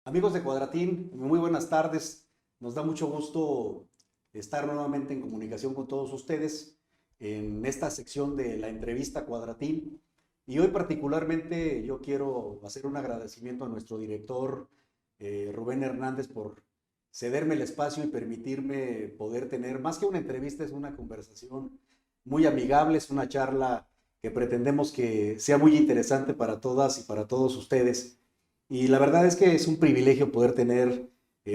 Amigos de Cuadratín, muy buenas tardes. Nos da mucho gusto estar nuevamente en comunicación con todos ustedes en esta sección de la entrevista Cuadratín. Y hoy particularmente yo quiero hacer un agradecimiento a nuestro director Rubén Hernández por cederme el espacio y permitirme poder tener, más que una entrevista, es una conversación muy amigable, es una charla que pretendemos que sea muy interesante para todas y para todos ustedes. Y la verdad es que es un privilegio poder tener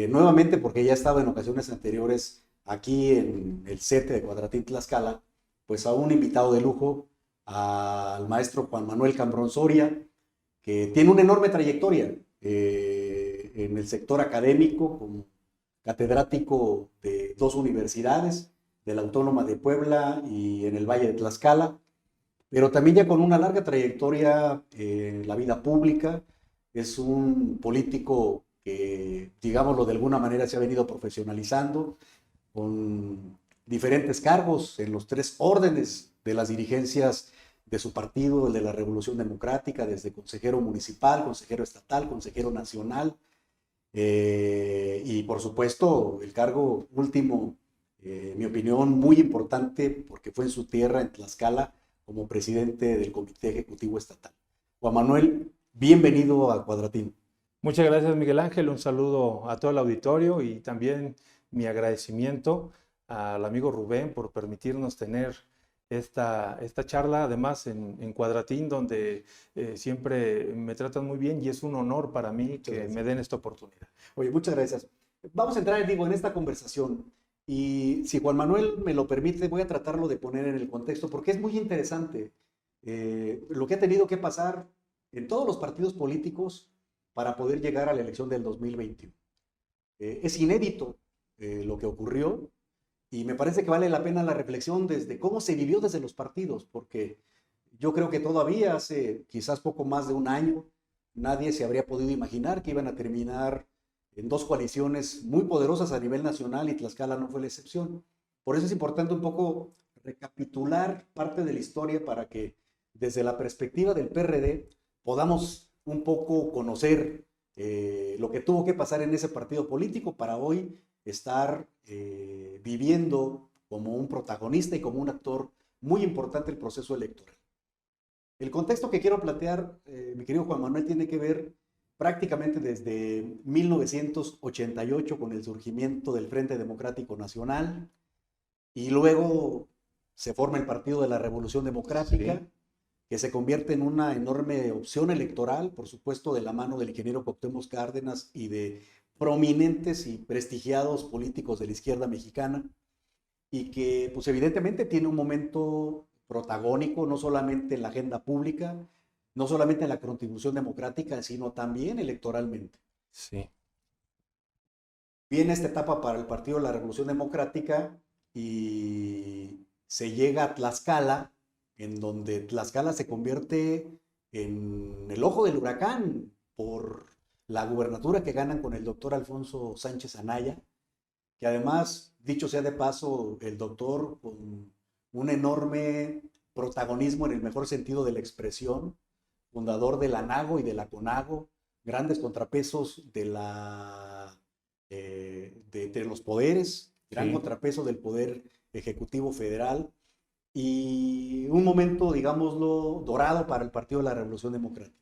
nuevamente, porque ya he estado en ocasiones anteriores aquí en el set de Cuadratín Tlaxcala, pues a un invitado de lujo, al maestro Juan Manuel Cambrón Soria, que tiene una enorme trayectoria en el sector académico, como catedrático de dos universidades, de la Autónoma de Puebla y en el Valle de Tlaxcala, pero también ya con una larga trayectoria en la vida pública. Es un político que, digámoslo de alguna manera, se ha venido profesionalizando con diferentes cargos en los tres órdenes de las dirigencias de su partido, el de la Revolución Democrática, desde consejero municipal, consejero estatal, consejero nacional, y por supuesto el cargo último, en mi opinión, muy importante porque fue en su tierra, en Tlaxcala, como presidente del Comité Ejecutivo Estatal. Juan Manuel, bienvenido a Cuadratín. Muchas gracias, Miguel Ángel. Un saludo a todo el auditorio y también mi agradecimiento al amigo Rubén por permitirnos tener esta charla, además en Cuadratín, donde siempre me tratan muy bien y es un honor para mí Muchas que me gracias. den esta oportunidad. Oye, muchas gracias. Vamos a entrar, digo, en esta conversación y si Juan Manuel me lo permite, voy a tratarlo de poner en el contexto porque es muy interesante lo que ha tenido que pasar en todos los partidos políticos para poder llegar a la elección del 2021. Es inédito lo que ocurrió y me parece que vale la pena la reflexión desde cómo se vivió desde los partidos, porque yo creo que todavía hace quizás poco más de un año nadie se habría podido imaginar que iban a terminar en dos coaliciones muy poderosas a nivel nacional y Tlaxcala no fue la excepción. Por eso es importante un poco recapitular parte de la historia para que desde la perspectiva del PRD podamos un poco conocer lo que tuvo que pasar en ese partido político para hoy estar viviendo como un protagonista y como un actor muy importante el proceso electoral. El contexto que quiero plantear, mi querido Juan Manuel, tiene que ver prácticamente desde 1988 con el surgimiento del Frente Democrático Nacional y luego se forma el Partido de la Revolución Democrática, Sí, que se convierte en una enorme opción electoral, por supuesto de la mano del ingeniero Cuauhtémoc Cárdenas y de prominentes y prestigiados políticos de la izquierda mexicana, y que pues evidentemente tiene un momento protagónico no solamente en la agenda pública, no solamente en la contribución democrática, sino también electoralmente. sí. Viene esta etapa para el Partido de la Revolución Democrática y se llega a Tlaxcala, en donde Tlaxcala se convierte en el ojo del huracán por la gubernatura que ganan con el doctor Alfonso Sánchez Anaya, que además, dicho sea de paso, el doctor con un enorme protagonismo en el mejor sentido de la expresión, fundador de la NAGO y de la CONAGO, grandes contrapesos de los poderes, gran Sí. contrapeso del poder ejecutivo federal y un momento, digámoslo, dorado para el Partido de la Revolución Democrática.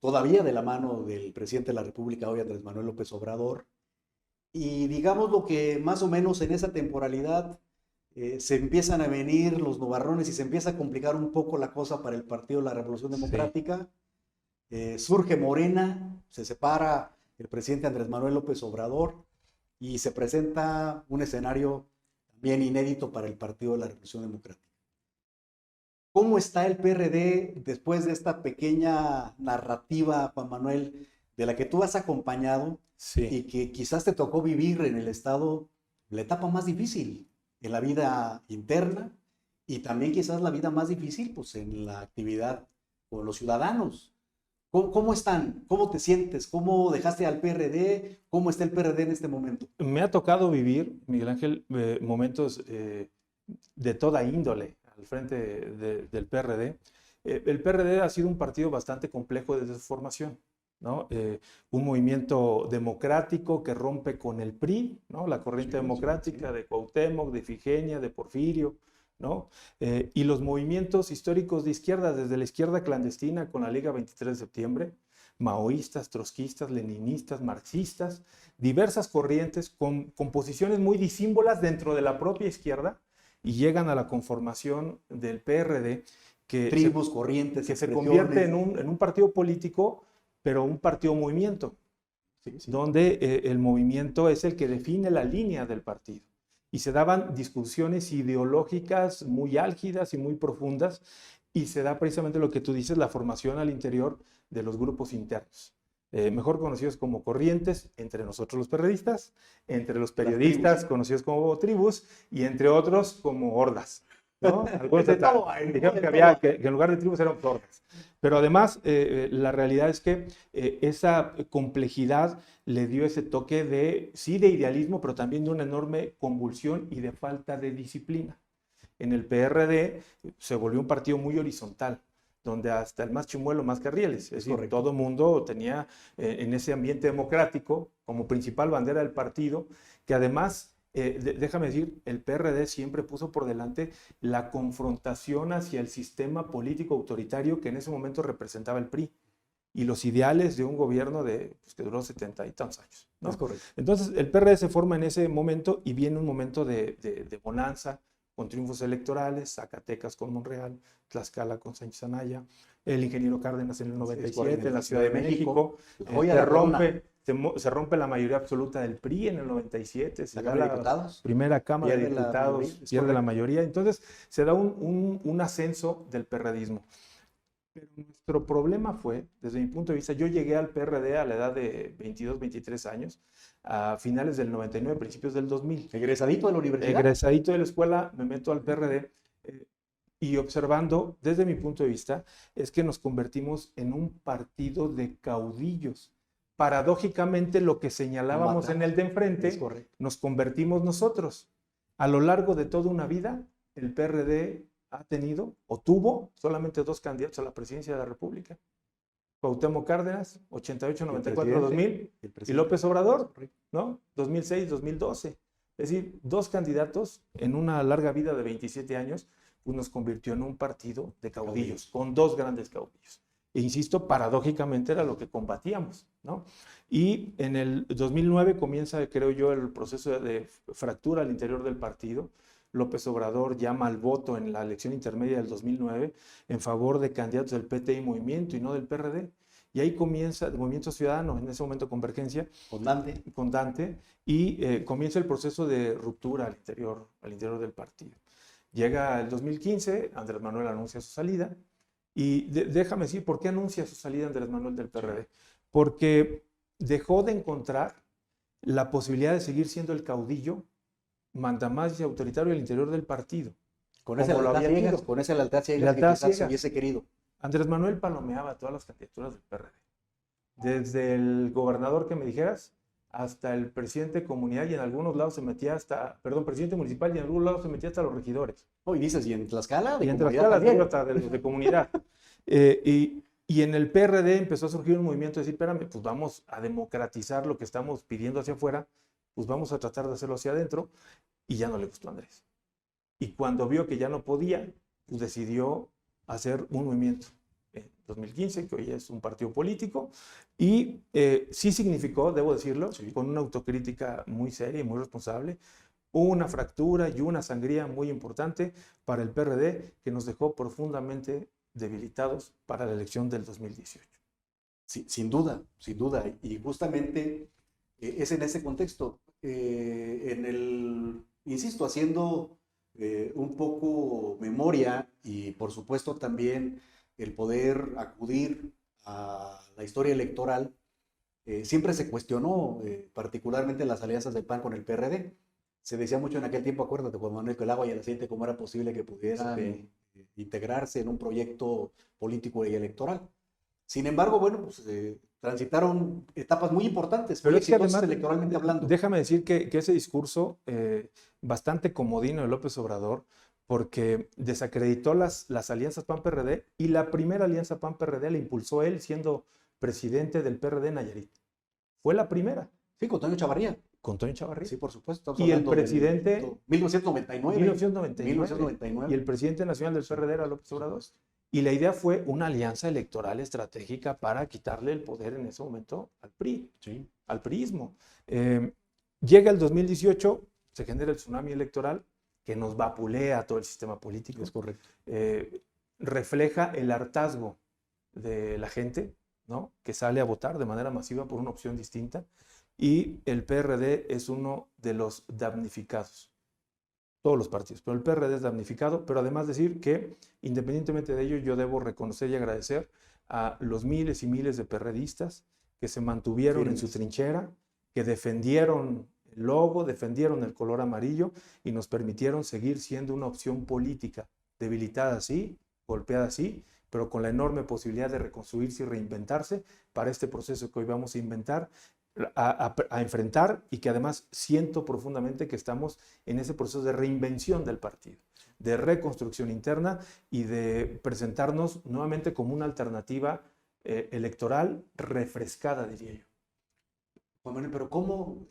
Todavía de la mano del presidente de la República hoy, Andrés Manuel López Obrador, y digamos lo que más o menos en esa temporalidad se empiezan a venir los nubarrones y se empieza a complicar un poco la cosa para el Partido de la Revolución Sí. Democrática. Surge Morena, se separa el presidente Andrés Manuel López Obrador y se presenta un escenario también inédito para el Partido de la Revolución Democrática. ¿Cómo está el PRD después de esta pequeña narrativa, Juan Manuel, de la que tú has acompañado Sí. y que quizás te tocó vivir en el Estado la etapa más difícil en la vida interna y también quizás la vida más difícil pues en la actividad con los ciudadanos? ¿Cómo están? ¿Cómo te sientes? ¿Cómo dejaste al PRD? ¿Cómo está el PRD en este momento? Me ha tocado vivir, Miguel Ángel, momentos de toda índole al frente del PRD. El PRD ha sido un partido bastante complejo desde su formación. ¿no? Un movimiento democrático que rompe con el PRI, ¿no? La corriente democrática de Cuauhtémoc, de Ifigenia, de Porfirio, ¿no? Y los movimientos históricos de izquierda, desde la izquierda clandestina con la Liga 23 de septiembre, maoístas, trotskistas, leninistas, marxistas, diversas corrientes con posiciones muy disímbolas dentro de la propia izquierda, y llegan a la conformación del PRD, Tribus, corrientes, que se convierte en un partido político, pero un partido movimiento, donde el movimiento es el que define la línea del partido. Y se daban discusiones ideológicas muy álgidas y muy profundas, y se da precisamente lo que tú dices, la formación al interior de los grupos internos, mejor conocidos como corrientes, entre nosotros los periodistas, entre los periodistas conocidos como tribus, y entre otros como hordas, ¿no? Algunos dijeron que en lugar de tribus eran hordas. Pero además, la realidad es que esa complejidad le dio ese toque de, sí, de idealismo, pero también de una enorme convulsión y de falta de disciplina. En el PRD se volvió un partido muy horizontal, donde hasta el más chimuelo más carrieles. Es decir, correcto, todo mundo tenía en ese ambiente democrático como principal bandera del partido, que además, déjame decir, el PRD siempre puso por delante la confrontación hacia el sistema político autoritario que en ese momento representaba el PRI y los ideales de un gobierno que duró 70 y tantos años, ¿no? Es correcto. Entonces, el PRD se forma en ese momento y viene un momento de bonanza, con triunfos electorales, Zacatecas con Monreal, Tlaxcala con Sánchez Anaya, el ingeniero Cárdenas en el 97 en la Ciudad de México, se rompe la mayoría absoluta del PRI en el 97, se da la primera Cámara de Diputados, pierde la mayoría, entonces se da un ascenso del perredismo. Pero nuestro problema fue, desde mi punto de vista, yo llegué al PRD a la edad de 22, 23 años, a finales del 99, principios del 2000. Egresadito de la universidad. Egresadito de la escuela, me meto al PRD y observando, desde mi punto de vista, es que nos convertimos en un partido de caudillos. Paradójicamente, lo que señalábamos en el de enfrente, nos convertimos nosotros. A lo largo de toda una vida, el PRD ha tenido o tuvo solamente 2 candidatos a la presidencia de la República. Cuauhtémoc Cárdenas, 88, 94, 2000, y López Obrador, ¿no? 2006, 2012. Es decir, 2 candidatos en una larga vida de 27 años, pues nos convirtió en un partido de caudillos, con 2 grandes caudillos. E insisto, paradójicamente era lo que combatíamos, ¿no? Y en el 2009 comienza, creo yo, el proceso de fractura al interior del partido. López Obrador llama al voto en la elección intermedia del 2009 en favor de candidatos del PT y Movimiento y no del PRD. Y ahí comienza el Movimiento Ciudadano, en ese momento Convergencia, con Dante, y comienza el proceso de ruptura al interior del partido. Llega el 2015, Andrés Manuel anuncia su salida, y déjame decir, ¿por qué anuncia su salida Andrés Manuel del PRD? Porque dejó de encontrar la posibilidad de seguir siendo el caudillo mandamás y autoritario al interior del partido. Con esa lealtad ciega que quizás se hubiese querido. Andrés Manuel palomeaba todas las candidaturas del PRD. Desde el gobernador que me dijeras, hasta el presidente de comunidad, y en algunos lados se metía hasta, presidente municipal, y en algunos lados se metía hasta los regidores. Y dices, ¿y en Tlaxcala? Y en Tlaxcala, hasta de los de comunidad. Y en el PRD empezó a surgir un movimiento de decir, espérame, pues vamos a democratizar lo que estamos pidiendo hacia afuera, pues vamos a tratar de hacerlo hacia adentro, y ya no le gustó a Andrés. Y cuando vio que ya no podía, pues decidió hacer un movimiento en 2015, que hoy es un partido político, y sí significó, debo decirlo, con una autocrítica muy seria y muy responsable, una fractura y una sangría muy importante para el PRD que nos dejó profundamente debilitados para la elección del 2018. Sí, sin duda, sin duda. Y justamente es en ese contexto, insisto, haciendo un poco memoria y por supuesto también el poder acudir a la historia electoral, siempre se cuestionó particularmente las alianzas del PAN con el PRD. Se decía mucho en aquel tiempo, acuérdate, Juan Manuel, que el agua y el aceite, cómo era posible que pudieran integrarse en un proyecto político y electoral. Sin embargo, bueno, pues transitaron etapas muy importantes, pero es que además, electoralmente hablando. Déjame decir que ese discurso bastante comodino de López Obrador, porque desacreditó las alianzas PAN-PRD, y la primera alianza PAN-PRD la impulsó él siendo presidente del PRD en Nayarit. Fue la primera. Sí, con Toño Chavarría. Con Toño Chavarría. Sí, por supuesto. Y el presidente... 1999. 1999. Y el presidente nacional del PRD era López Obrador. Y la idea fue una alianza electoral estratégica para quitarle el poder en ese momento al PRI, sí, al priismo. Llega el 2018, se genera el tsunami electoral que nos vapulea todo el sistema político. es correcto. Refleja el hartazgo de la gente, ¿no?, que sale a votar de manera masiva por una opción distinta, y el PRD es uno de los damnificados. Todos los partidos, pero el PRD es damnificado, pero además decir que independientemente de ello yo debo reconocer y agradecer a los miles y miles de perredistas que se mantuvieron en su trinchera, que defendieron el logo, defendieron el color amarillo y nos permitieron seguir siendo una opción política, debilitada sí, golpeada sí, pero con la enorme posibilidad de reconstruirse y reinventarse para este proceso que hoy vamos a inventar, a enfrentar, y que además siento profundamente que estamos en ese proceso de reinvención del partido, de reconstrucción interna y de presentarnos nuevamente como una alternativa electoral refrescada, diría yo. Juan Manuel, pero ¿cómo,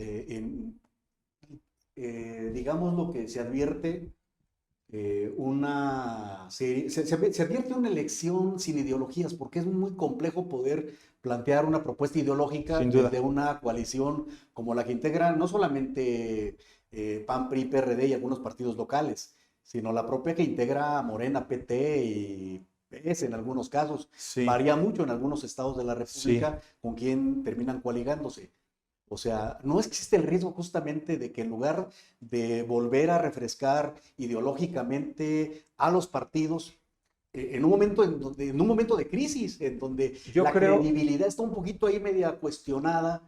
digamos lo que se advierte se advierte una elección sin ideologías, porque es muy complejo poder plantear una propuesta ideológica desde una coalición como la que integra no solamente PAN, PRI, PRD y algunos partidos locales, sino la propia que integra Morena, PT y PS en algunos casos. Sí. Varía mucho en algunos estados de la República con quién terminan coaligándose. O sea, no existe el riesgo justamente de que en lugar de volver a refrescar ideológicamente a los partidos, en un momento de crisis, en donde credibilidad está un poquito ahí media cuestionada,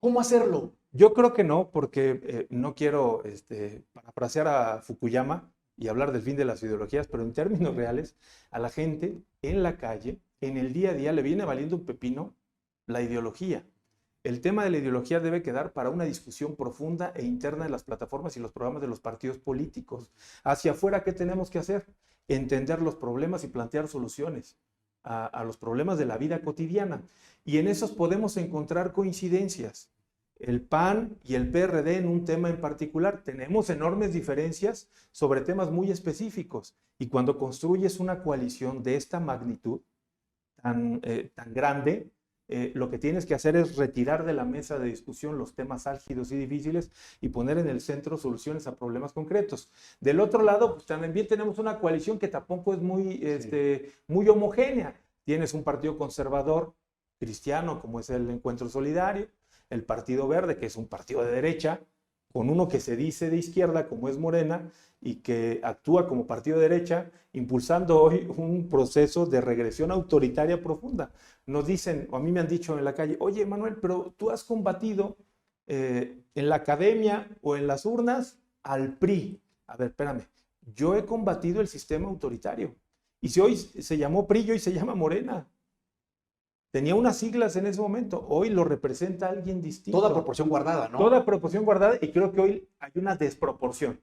¿cómo hacerlo? Yo creo que no, porque no quiero parafrasear a Fukuyama y hablar del fin de las ideologías, pero en términos reales, a la gente en la calle, en el día a día, le viene valiendo un pepino la ideología. El tema de la ideología debe quedar para una discusión profunda e interna en las plataformas y los programas de los partidos políticos. Hacia afuera, ¿qué tenemos que hacer? Entender los problemas y plantear soluciones a los problemas de la vida cotidiana. Y en esos podemos encontrar coincidencias. El PAN y el PRD en un tema en particular. Tenemos enormes diferencias sobre temas muy específicos. Y cuando construyes una coalición de esta magnitud tan grande, lo que tienes que hacer es retirar de la mesa de discusión los temas álgidos y difíciles y poner en el centro soluciones a problemas concretos. Del otro lado, pues también tenemos una coalición que tampoco es muy homogénea. Tienes un partido conservador cristiano, como es el Encuentro Solidario, el Partido Verde, que es un partido de derecha, con uno que se dice de izquierda, como es Morena, y que actúa como partido de derecha, impulsando hoy un proceso de regresión autoritaria profunda. Nos dicen, o a mí me han dicho en la calle, oye, Manuel, pero tú has combatido en la academia o en las urnas al PRI. A ver, espérame, yo he combatido el sistema autoritario. Y si hoy se llamó PRI, hoy se llama Morena. Tenía unas siglas en ese momento, hoy lo representa alguien distinto. Toda proporción guardada, ¿no? Toda proporción guardada, y creo que hoy hay una desproporción.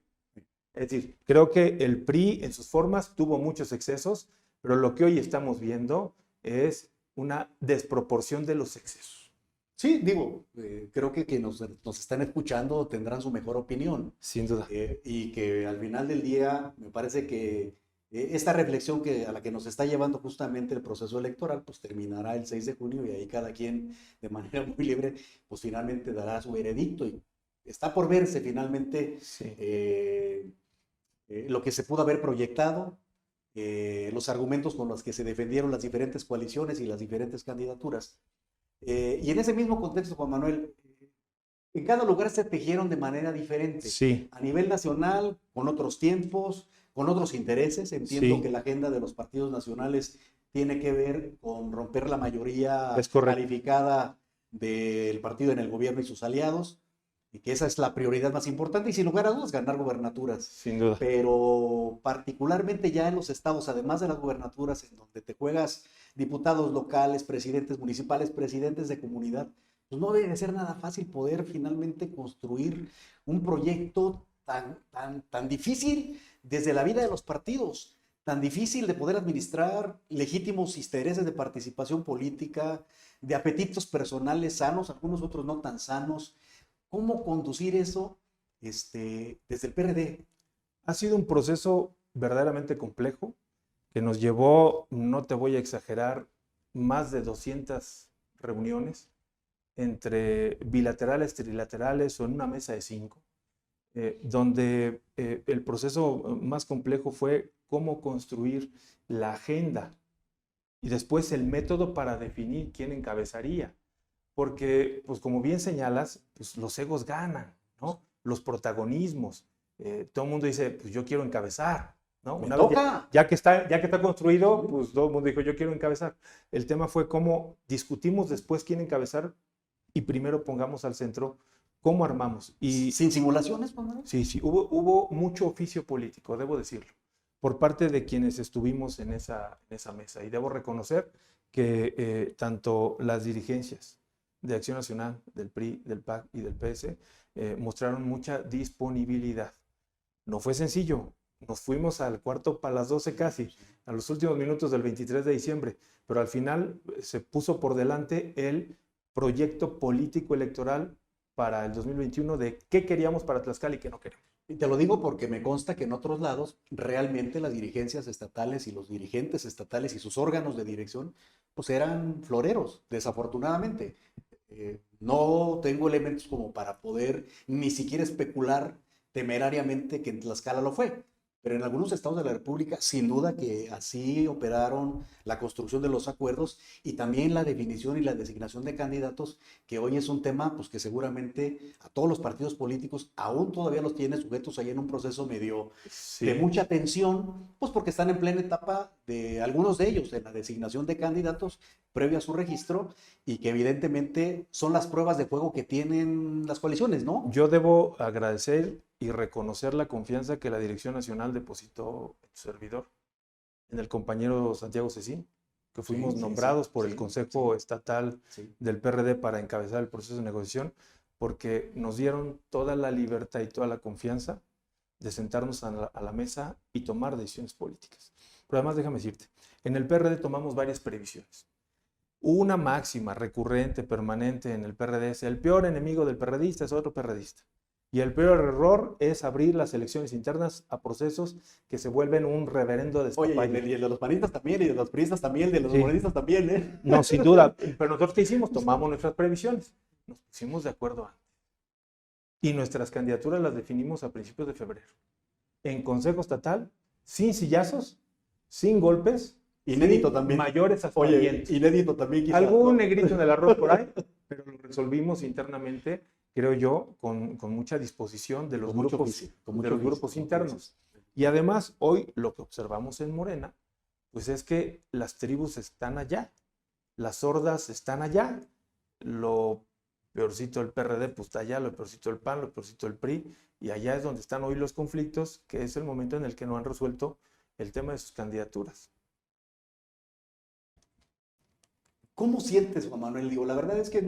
Es decir, creo que el PRI en sus formas tuvo muchos excesos, pero lo que hoy estamos viendo es una desproporción de los excesos. Sí, digo, creo que nos están escuchando tendrán su mejor opinión. Sin duda. Y que al final del día me parece que esta reflexión a la que nos está llevando justamente el proceso electoral, pues terminará el 6 de junio y ahí cada quien de manera muy libre, pues finalmente dará su veredicto y está por verse finalmente lo que se pudo haber proyectado, los argumentos con los que se defendieron las diferentes coaliciones y las diferentes candidaturas. Y en ese mismo contexto, Juan Manuel, en cada lugar se tejieron de manera diferente. Sí. A nivel nacional, con otros tiempos, con otros intereses. Entiendo que la agenda de los partidos nacionales tiene que ver con romper la mayoría calificada del partido en el gobierno y sus aliados, y que esa es la prioridad más importante, y sin lugar a dudas ganar gubernaturas. Sin duda. Pero particularmente ya en los estados, además de las gubernaturas, en donde te juegas diputados locales, presidentes municipales, presidentes de comunidad, pues no debe ser nada fácil poder finalmente construir un proyecto tan difícil desde la vida de los partidos, tan difícil de poder administrar legítimos intereses de participación política, de apetitos personales sanos, algunos otros no tan sanos. ¿Cómo conducir eso desde el PRD? Ha sido un proceso verdaderamente complejo que nos llevó, no te voy a exagerar, más de 200 reuniones entre bilaterales, trilaterales o en una mesa de 5, donde el proceso más complejo fue cómo construir la agenda y después el método para definir quién encabezaría. Porque, pues como bien señalas, pues, los egos ganan, ¿no? Los protagonismos. Todo el mundo dice, pues yo quiero encabezar, ¿no? ¡Me Una vez toca! ya que está construido, pues todo el mundo dijo, yo quiero encabezar. El tema fue cómo discutimos después quién encabezar y primero pongamos al centro cómo armamos. Y Sin simulaciones, Manuel. sí, hubo mucho oficio político, debo decirlo, por parte de quienes estuvimos en esa mesa. Y debo reconocer que tanto las dirigencias de Acción Nacional, del PRI, del PAC y del PS mostraron mucha disponibilidad. No fue sencillo, nos fuimos al cuarto para las 12 casi, a los últimos minutos del 23 de diciembre, pero al final se puso por delante el proyecto político electoral para el 2021 de qué queríamos para Tlaxcala y qué no queremos. Y te lo digo porque me consta que en otros lados realmente las dirigencias estatales y los dirigentes estatales y sus órganos de dirección pues eran floreros, desafortunadamente. No tengo elementos como para poder ni siquiera especular temerariamente que en Tlaxcala lo fue, pero en algunos estados de la República sin duda que así operaron la construcción de los acuerdos y también la definición y la designación de candidatos, que hoy es un tema pues que seguramente a todos los partidos políticos aún todavía los tiene sujetos ahí en un proceso medio de mucha tensión, pues porque están en plena etapa de algunos de ellos, de la designación de candidatos previo a su registro y que evidentemente son las pruebas de fuego que tienen las coaliciones, ¿no? Yo debo agradecer y reconocer la confianza que la Dirección Nacional depositó en su servidor, en el compañero Santiago Cecín, que fuimos nombrados por el Consejo Estatal del PRD para encabezar el proceso de negociación, porque nos dieron toda la libertad y toda la confianza de sentarnos a la mesa y tomar decisiones políticas. Pero además déjame decirte, en el PRD tomamos varias previsiones. Una máxima recurrente, permanente en el PRD es: el peor enemigo del PRDista es otro PRDista. Y el peor error es abrir las elecciones internas a procesos que se vuelven un reverendo despapalle. Oye, y el de los panistas también, y de los priistas también, el de los morenistas también, ¿eh? No, sin duda. Pero nosotros, ¿qué hicimos? Tomamos nuestras previsiones. Nos pusimos de acuerdo antes. Y nuestras candidaturas las definimos a principios de febrero. En Consejo Estatal, sin sillazos, sin golpes. Inédito también. Mayores aspavientos. Oye, inédito también quizás. Algún negrito en el arroz por ahí, pero lo resolvimos internamente, creo yo, con mucha disposición de los grupos internos. Y además, hoy lo que observamos en Morena, pues es que las tribus están allá, las hordas están allá, lo peorcito del PRD pues está allá, lo peorcito del PAN, lo peorcito del PRI, y allá es donde están hoy los conflictos, que es el momento en el que no han resuelto el tema de sus candidaturas. ¿Cómo sientes, Juan Manuel? Digo, la verdad es que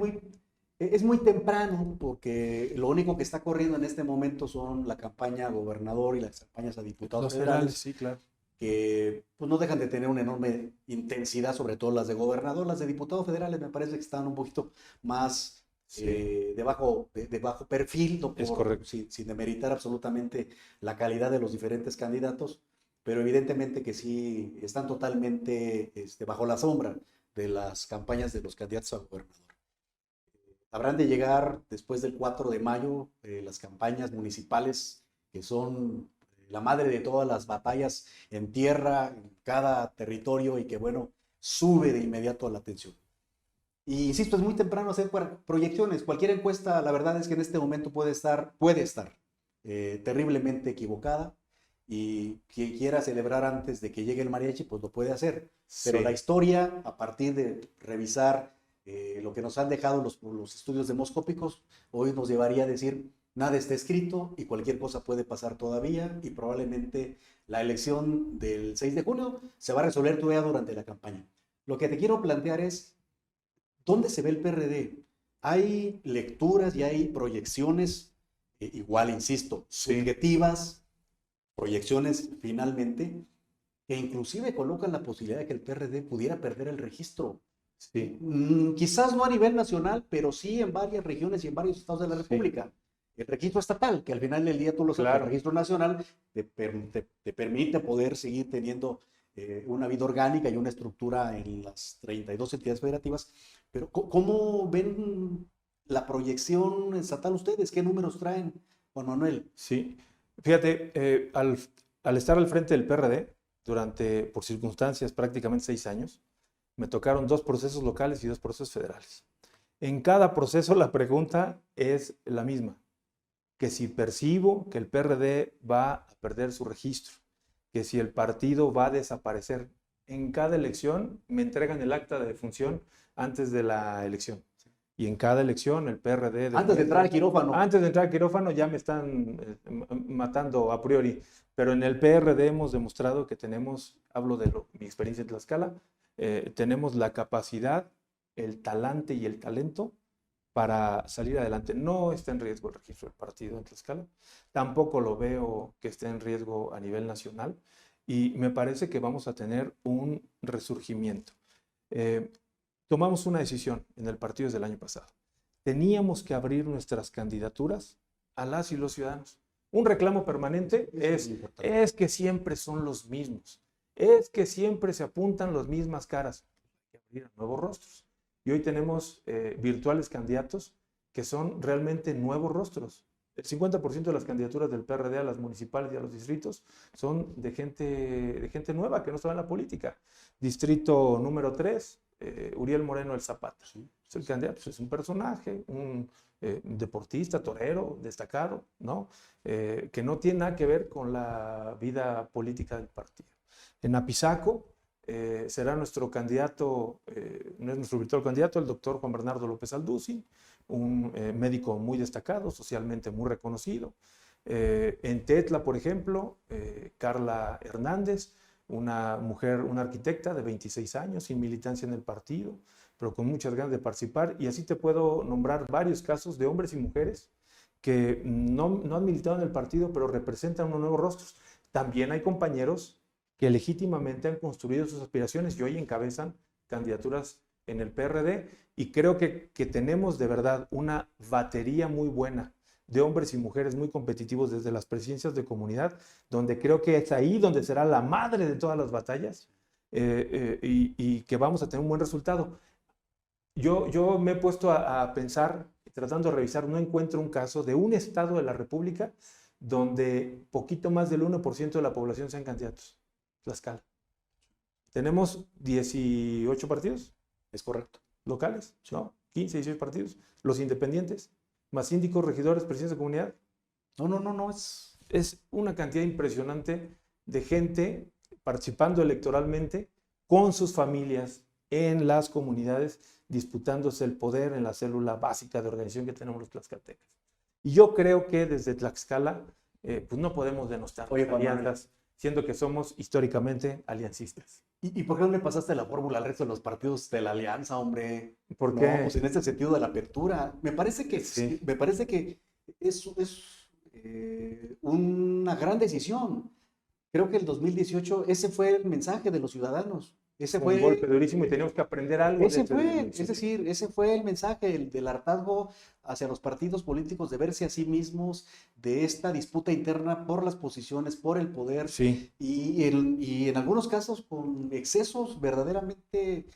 es muy temprano, porque lo único que está corriendo en este momento son la campaña a gobernador y las campañas a diputados federales, sí, claro, que pues, no dejan de tener una enorme intensidad, sobre todo las de gobernador. Las de diputados federales me parece que están un poquito más de bajo perfil, no por, es correcto. sin demeritar absolutamente la calidad de los diferentes candidatos, pero evidentemente que sí están totalmente bajo la sombra de las campañas de los candidatos a gobernador. Habrán de llegar después del 4 de mayo las campañas municipales, que son la madre de todas las batallas en tierra, en cada territorio, y que, bueno, sube de inmediato la atención. Y insisto, es muy temprano hacer proyecciones. Cualquier encuesta, la verdad es que en este momento puede estar terriblemente equivocada, y quien quiera celebrar antes de que llegue el mariachi, pues lo puede hacer. Pero la historia, a partir de revisar lo que nos han dejado los estudios demoscópicos, hoy nos llevaría a decir: nada está escrito y cualquier cosa puede pasar todavía, y probablemente la elección del 6 de junio se va a resolver todavía durante la campaña. Lo que te quiero plantear es: ¿dónde se ve el PRD? Hay lecturas y hay proyecciones, igual, insisto, subjetivas, proyecciones finalmente, que inclusive colocan la posibilidad de que el PRD pudiera perder el registro. Sí, Quizás no a nivel nacional, pero sí en varias regiones y en varios estados de la sí, República. El registro estatal, que al final del día tú lo sabes, el claro. registro nacional te permite poder seguir teniendo una vida orgánica y una estructura en las 32 entidades federativas. Pero ¿cómo ven la proyección estatal ustedes? ¿Qué números traen, Juan Manuel? Sí, fíjate, al estar al frente del PRD durante, por circunstancias, prácticamente 6 años, me tocaron 2 procesos locales y 2 procesos federales. En cada proceso la pregunta es la misma, que si percibo que el PRD va a perder su registro, que si el partido va a desaparecer. En cada elección me entregan el acta de defunción antes de la elección. Y en cada elección el PRD Antes de entrar al defiende. quirófano. Antes de entrar al quirófano ya me están matando a priori. Pero en el PRD hemos demostrado que tenemos, hablo de mi experiencia en Tlaxcala, tenemos la capacidad, el talante y el talento para salir adelante. No está en riesgo el registro del partido en Tlaxcala. Tampoco lo veo que esté en riesgo a nivel nacional. Y me parece que vamos a tener un resurgimiento. Eh, Tomamos una decisión en el partido desde el año pasado. Teníamos que abrir nuestras candidaturas a las y los ciudadanos. Un reclamo permanente es que siempre son los mismos, es que siempre se apuntan las mismas caras. Hay que abrir a nuevos rostros. Y hoy tenemos virtuales candidatos que son realmente nuevos rostros. El 50% de las candidaturas del PRD a las municipales y a los distritos son de gente nueva que no estaba en la política. Distrito número 3, Uriel Moreno El Zapata. Es el candidato, pues es un personaje, un deportista, torero, destacado, ¿no? Que no tiene nada que ver con la vida política del partido. En Apizaco será nuestro candidato, no es nuestro virtual candidato, el doctor Juan Bernardo López Alduzzi, un médico muy destacado, socialmente muy reconocido. En Tetla, por ejemplo, Carla Hernández, una mujer, una arquitecta de 26 años, sin militancia en el partido, pero con muchas ganas de participar. Y así te puedo nombrar varios casos de hombres y mujeres que no han militado en el partido, pero representan unos nuevos rostros. También hay compañeros que legítimamente han construido sus aspiraciones y hoy encabezan candidaturas en el PRD. Y creo que tenemos de verdad una batería muy buena de hombres y mujeres muy competitivos desde las presidencias de comunidad, donde creo que es ahí donde será la madre de todas las batallas y que vamos a tener un buen resultado. Yo me he puesto a pensar, tratando de revisar, no encuentro un caso de un estado de la República donde poquito más del 1% de la población sean candidatos. Tlaxcala. Tenemos 18 partidos. Es correcto. Locales, ¿no? 15, 18 partidos. Los independientes, más síndicos, regidores, presidencias de comunidad. No. Es una cantidad impresionante de gente participando electoralmente con sus familias en las comunidades, disputándose el poder en la célula básica de organización que tenemos los tlaxcaltecas. Y yo creo que desde Tlaxcala, pues no podemos denostar las alianzas, siendo que somos históricamente aliancistas. ¿Y por qué no le pasaste la fórmula al resto de los partidos de la alianza, hombre? ¿Por No, qué? pues en este sentido de la apertura. Me parece que Sí. es una gran decisión. Creo que el 2018 ese fue el mensaje de los ciudadanos. Ese Fue un golpe durísimo y teníamos que aprender algo. Ese fue, es decir, ese fue el mensaje del hartazgo hacia los partidos políticos de verse a sí mismos, de esta disputa interna por las posiciones, por el poder, Sí. y en algunos casos con excesos verdaderamente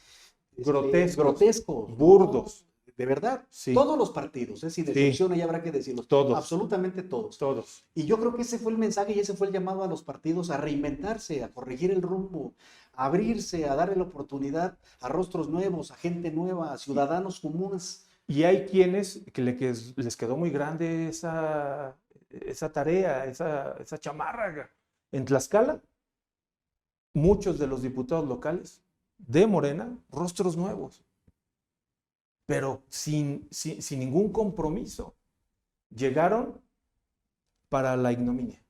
Grotescos, ¿no? burdos. De verdad, Sí. todos los partidos, sin excepción, ahí habrá que decirlo. Todos. Absolutamente todos. Todos. Y yo creo que ese fue el mensaje y ese fue el llamado a los partidos a reinventarse, a corregir el rumbo, a abrirse, a darle la oportunidad a rostros nuevos, a gente nueva, a ciudadanos comunes. Y hay quienes que les quedó muy grande esa tarea, esa chamarra. En Tlaxcala, muchos de los diputados locales de Morena, rostros nuevos, pero sin ningún compromiso. Llegaron para la ignominia,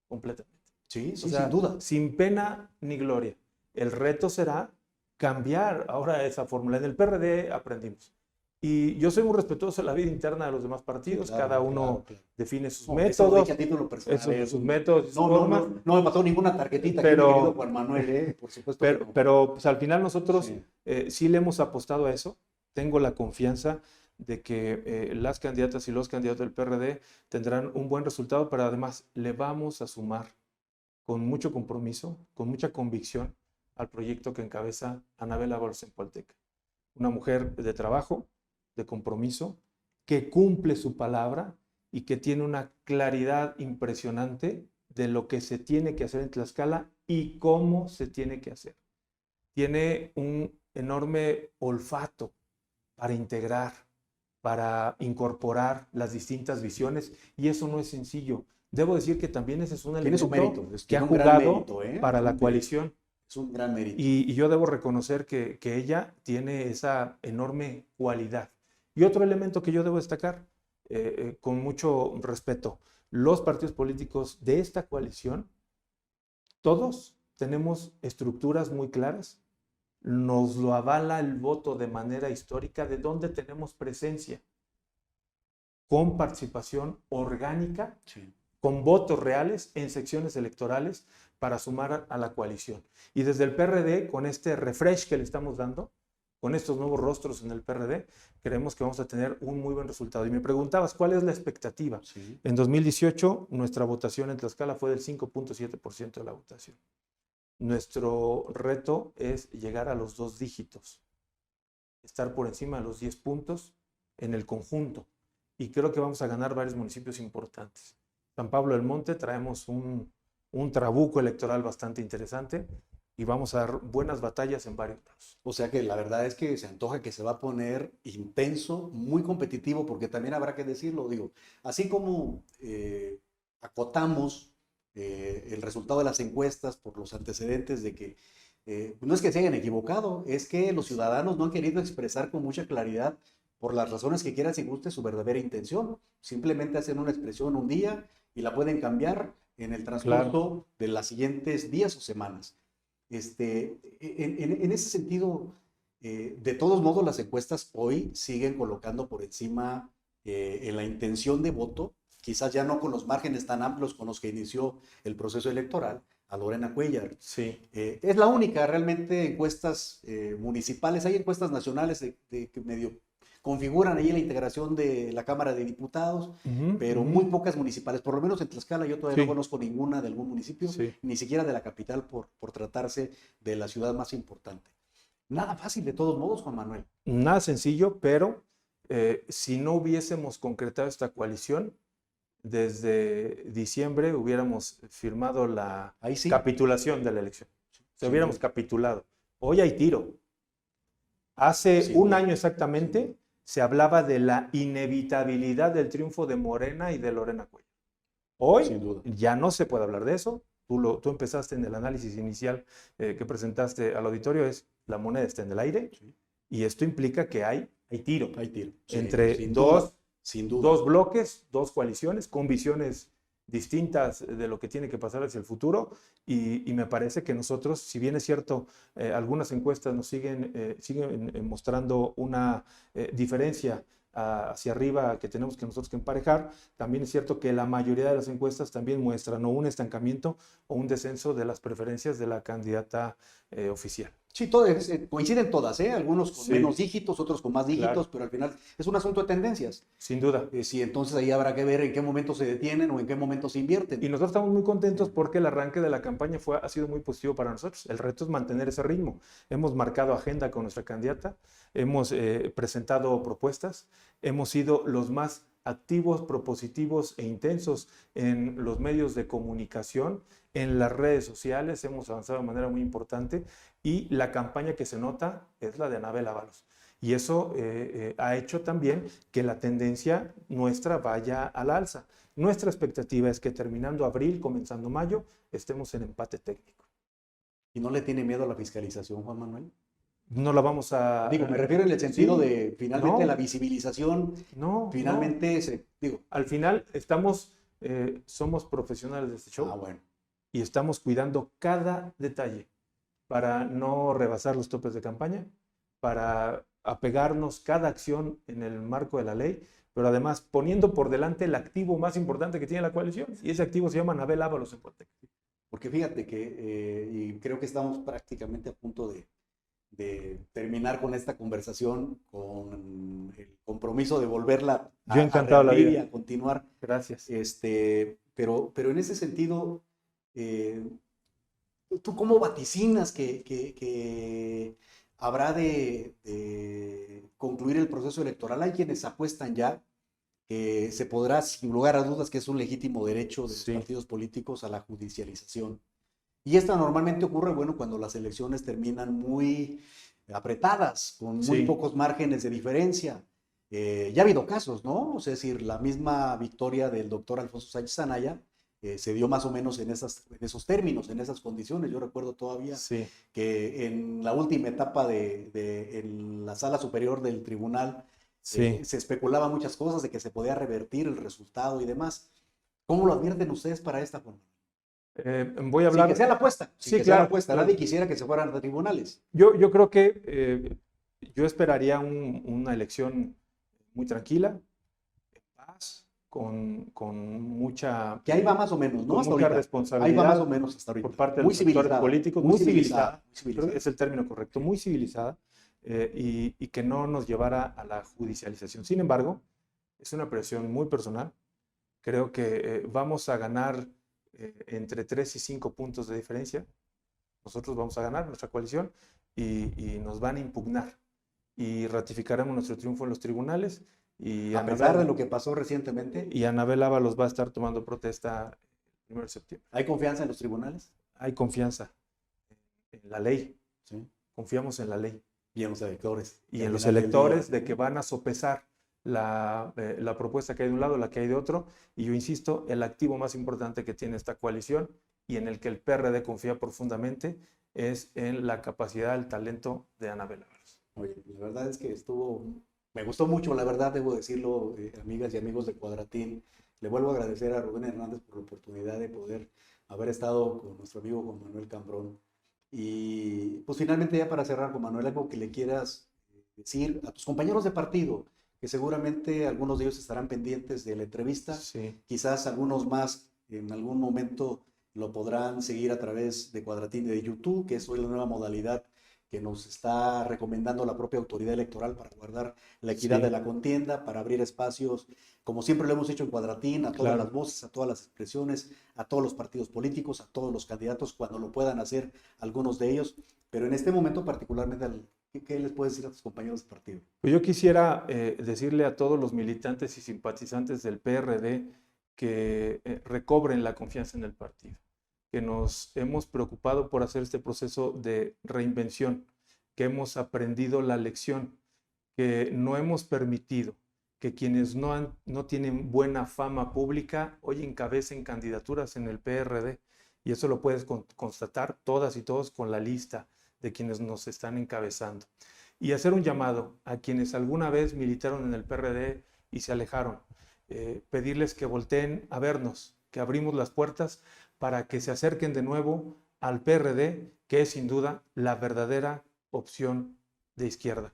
completamente. Sí, O sea, sin duda. Sin pena ni gloria. El reto será cambiar ahora esa fórmula. En el PRD aprendimos. Y yo soy muy respetuoso de la vida interna de los demás partidos, Claro, cada uno claro, claro. define sus No, eso lo métodos, dije a título personal. sus métodos y sus No, formas, no me pasó ninguna tarjetita aquí, mi querido pero, Juan Manuel, por supuesto que no. pero pues, al final nosotros Sí. sí le hemos apostado a eso. Tengo la confianza de que las candidatas y los candidatos del PRD tendrán un buen resultado, pero además le vamos a sumar con mucho compromiso, con mucha convicción al proyecto que encabeza Anabel Ábalos en Polteca. Una mujer de trabajo, de compromiso, que cumple su palabra y que tiene una claridad impresionante de lo que se tiene que hacer en Tlaxcala y cómo se tiene que hacer. Tiene un enorme olfato para integrar, para incorporar las distintas visiones, y eso no es sencillo. Debo decir que también ese es un Tiene su elemento mérito, que ha tiene un gran jugado mérito, para Es la un coalición. Es un gran mérito. Y yo debo reconocer que ella tiene esa enorme cualidad. Y otro elemento que yo debo destacar, con mucho respeto, los partidos políticos de esta coalición, todos tenemos estructuras muy claras, nos lo avala el voto de manera histórica, de dónde tenemos presencia, con participación orgánica, Sí. con votos reales en secciones electorales para sumar a la coalición. Y desde el PRD, con este refresh que le estamos dando, con estos nuevos rostros en el PRD, creemos que vamos a tener un muy buen resultado. Y me preguntabas, ¿cuál es la expectativa? Sí. En 2018, nuestra votación en Tlaxcala fue del 5.7% de la votación. Nuestro reto es llegar a los 2 dígitos, estar por encima de los 10 puntos en el conjunto. Y creo que vamos a ganar varios municipios importantes. San Pablo del Monte traemos un trabuco electoral bastante interesante y vamos a dar buenas batallas en varios lados. O sea que la verdad es que se antoja que se va a poner intenso, muy competitivo, porque también habrá que decirlo, digo, así como acotamos el resultado de las encuestas por los antecedentes de que no es que se hayan equivocado, es que los ciudadanos no han querido expresar con mucha claridad, por las razones que quieran, si guste, su verdadera intención. Simplemente hacen una expresión un día y la pueden cambiar en el transcurso de las siguientes días o semanas. En ese sentido, de todos modos, las encuestas hoy siguen colocando por encima en la intención de voto, quizás ya no con los márgenes tan amplios con los que inició el proceso electoral, a Lorena Cuellar. Sí. Es la única realmente encuestas municipales. Hay encuestas nacionales que medio configuran ahí la integración de la Cámara de Diputados, pero muy pocas municipales. Por lo menos en Tlaxcala yo todavía no conozco ninguna de algún municipio, ni siquiera de la capital por tratarse de la ciudad más importante. Nada fácil de todos modos, Juan Manuel. Nada sencillo, pero si no hubiésemos concretado esta coalición, desde diciembre hubiéramos firmado la capitulación de la elección. Hubiéramos capitulado. Hoy hay tiro. Hace un año exactamente se hablaba de la inevitabilidad del triunfo de Morena y de Lorena Cuellar. Hoy ya no se puede hablar de eso. Tú empezaste en el análisis inicial que presentaste al auditorio, es la moneda está en el aire, y esto implica que hay tiro. Hay tiro. Entre dos bloques, dos coaliciones con visiones distintas de lo que tiene que pasar hacia el futuro, y me parece que nosotros, si bien es cierto, algunas encuestas nos siguen mostrando una diferencia hacia arriba que tenemos que nosotros que emparejar, también es cierto que la mayoría de las encuestas también muestran o un estancamiento o un descenso de las preferencias de la candidata oficial. Sí, coinciden todas, algunos con menos dígitos, otros con más dígitos, pero al final es un asunto de tendencias. Sin duda. Sí, entonces ahí habrá que ver en qué momento se detienen o en qué momento se invierten. Y nosotros estamos muy contentos porque el arranque de la campaña ha sido muy positivo para nosotros. El reto es mantener ese ritmo. Hemos marcado agenda con nuestra candidata, hemos presentado propuestas, hemos sido los más activos, propositivos e intensos en los medios de comunicación, en las redes sociales, hemos avanzado de manera muy importante, y la campaña que se nota es la de Anabel Ábalos. Y eso ha hecho también que la tendencia nuestra vaya al alza. Nuestra expectativa es que terminando abril, comenzando mayo, estemos en empate técnico. ¿Y no le tiene miedo a la fiscalización, Juan Manuel? No la vamos a... Digo, me refiero en el sentido de finalmente la visibilización. Finalmente, al final somos profesionales de este show. Bueno. Y estamos cuidando cada detalle para no rebasar los topes de campaña, para apegarnos cada acción en el marco de la ley, pero además poniendo por delante el activo más importante que tiene la coalición, y ese activo se llama Anabel Ábalos Zapotec. Porque fíjate que, y creo que estamos prácticamente a punto de terminar con esta conversación, con el compromiso de volverla Yo encantado la vida. y a continuar. Gracias. Pero en ese sentido, ¿tú cómo vaticinas que habrá de concluir el proceso electoral? Hay quienes apuestan ya que se podrá, sin lugar a dudas, que es un legítimo derecho de los partidos políticos a la judicialización. Y esta normalmente ocurre, bueno, cuando las elecciones terminan muy apretadas, con muy pocos márgenes de diferencia. Ya ha habido casos, ¿no? Es decir, la misma victoria del doctor Alfonso Sánchez Anaya se dio más o menos en esos términos, en esas condiciones. Yo recuerdo todavía que en la última etapa en la sala superior del tribunal se especulaba muchas cosas de que se podía revertir el resultado y demás. ¿Cómo lo advierten ustedes para esta forma? Voy a hablar... Sin que sea la apuesta. Sí, claro. Nadie quisiera que se fueran a tribunales. Yo creo que yo esperaría una elección muy tranquila, en paz, con mucha... Que ahí va más o menos, ¿no? Con hasta mucha ahorita. responsabilidad. Ahí va más o menos hasta ahorita. Por parte de muy los sectores políticos. Muy civilizada. Creo que es el término correcto. Muy civilizada. Y que no nos llevara a la judicialización. Sin embargo, es una presión muy personal. Creo que vamos a ganar entre 3 y 5 puntos de diferencia. Nosotros vamos a ganar, nuestra coalición, y nos van a impugnar. Y ratificaremos nuestro triunfo en los tribunales. Y a pesar de lo que pasó recientemente. Y Anabel Ábalos va a estar tomando protesta el 1 de septiembre. ¿Hay confianza en los tribunales? Hay confianza en la ley. Sí. Confiamos en la ley. Y en los electores. Y en los electores de que van a sopesar la propuesta que hay de un lado, la que hay de otro. Y yo insisto, el activo más importante que tiene esta coalición y en el que el PRD confía profundamente es en la capacidad, el talento de Anabel Ábalos. Oye, la verdad es que me gustó mucho, la verdad, debo decirlo, amigas y amigos de Cuadratín. Le vuelvo a agradecer a Rubén Hernández por la oportunidad de poder haber estado con nuestro amigo Juan Manuel Cambrón. Y pues finalmente, ya para cerrar, Juan Manuel, algo que le quieras decir a tus compañeros de partido, que seguramente algunos de ellos estarán pendientes de la entrevista, quizás algunos más en algún momento lo podrán seguir a través de Cuadratín de YouTube, que es hoy la nueva modalidad que nos está recomendando la propia autoridad electoral para guardar la equidad de la contienda, para abrir espacios, como siempre lo hemos hecho en Cuadratín, a todas las voces, a todas las expresiones, a todos los partidos políticos, a todos los candidatos, cuando lo puedan hacer algunos de ellos. Pero en este momento particularmente, ¿qué les puedes decir a tus compañeros de partido? Pues yo quisiera decirle a todos los militantes y simpatizantes del PRD que recobren la confianza en el partido, que nos hemos preocupado por hacer este proceso de reinvención, que hemos aprendido la lección, que no hemos permitido que quienes no tienen buena fama pública hoy encabecen candidaturas en el PRD. Y eso lo puedes constatar todas y todos con la lista de quienes nos están encabezando. Y hacer un llamado a quienes alguna vez militaron en el PRD y se alejaron, pedirles que volteen a vernos, que abrimos las puertas para que se acerquen de nuevo al PRD, que es sin duda la verdadera opción de izquierda.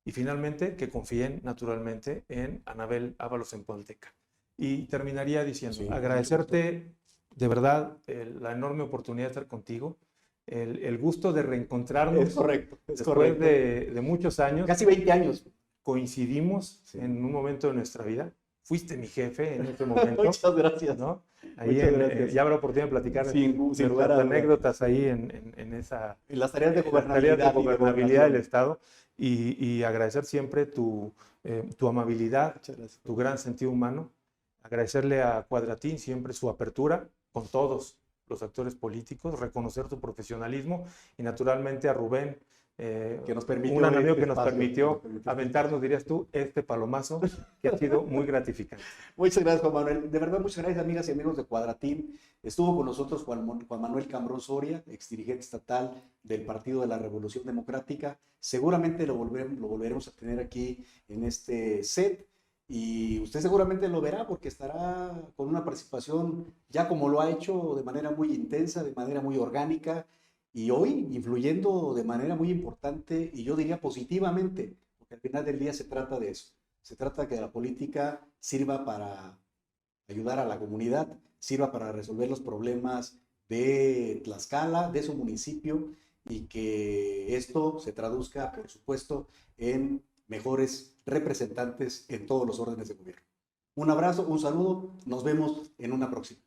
Y finalmente, que confíen naturalmente en Anabel Ábalos Zapotec. Y terminaría diciendo, agradecerte de verdad la enorme oportunidad de estar contigo, el gusto de reencontrarnos. Es correcto. Después de muchos años. Casi 20 años. Coincidimos en un momento de nuestra vida. Fuiste mi jefe en ese momento. Muchas gracias. ¿No? Ahí ya habrá oportunidad de platicar sin lugar a anécdotas ahí en las tareas de gobernabilidad del Estado. Y agradecer siempre tu amabilidad, tu gran sentido humano. Agradecerle a Cuadratín siempre su apertura con todos los actores políticos, reconocer tu profesionalismo y naturalmente a Rubén, que nos permitió un amigo que nos permitió aventarnos, dirías tú, este palomazo que ha sido muy gratificante. Muchas gracias, Juan Manuel. De verdad, muchas gracias, amigas y amigos de Cuadratín. Estuvo con nosotros Juan Manuel Cambrón Soria, exdirigente estatal del Partido de la Revolución Democrática. Seguramente lo volveremos a tener aquí en este set. Y usted seguramente lo verá porque estará con una participación ya como lo ha hecho de manera muy intensa, de manera muy orgánica y hoy influyendo de manera muy importante y yo diría positivamente, porque al final del día se trata de eso. Se trata de que la política sirva para ayudar a la comunidad, sirva para resolver los problemas de Tlaxcala, de su municipio, y que esto se traduzca, por supuesto, en mejores representantes en todos los órdenes de gobierno. Un abrazo, un saludo, nos vemos en una próxima.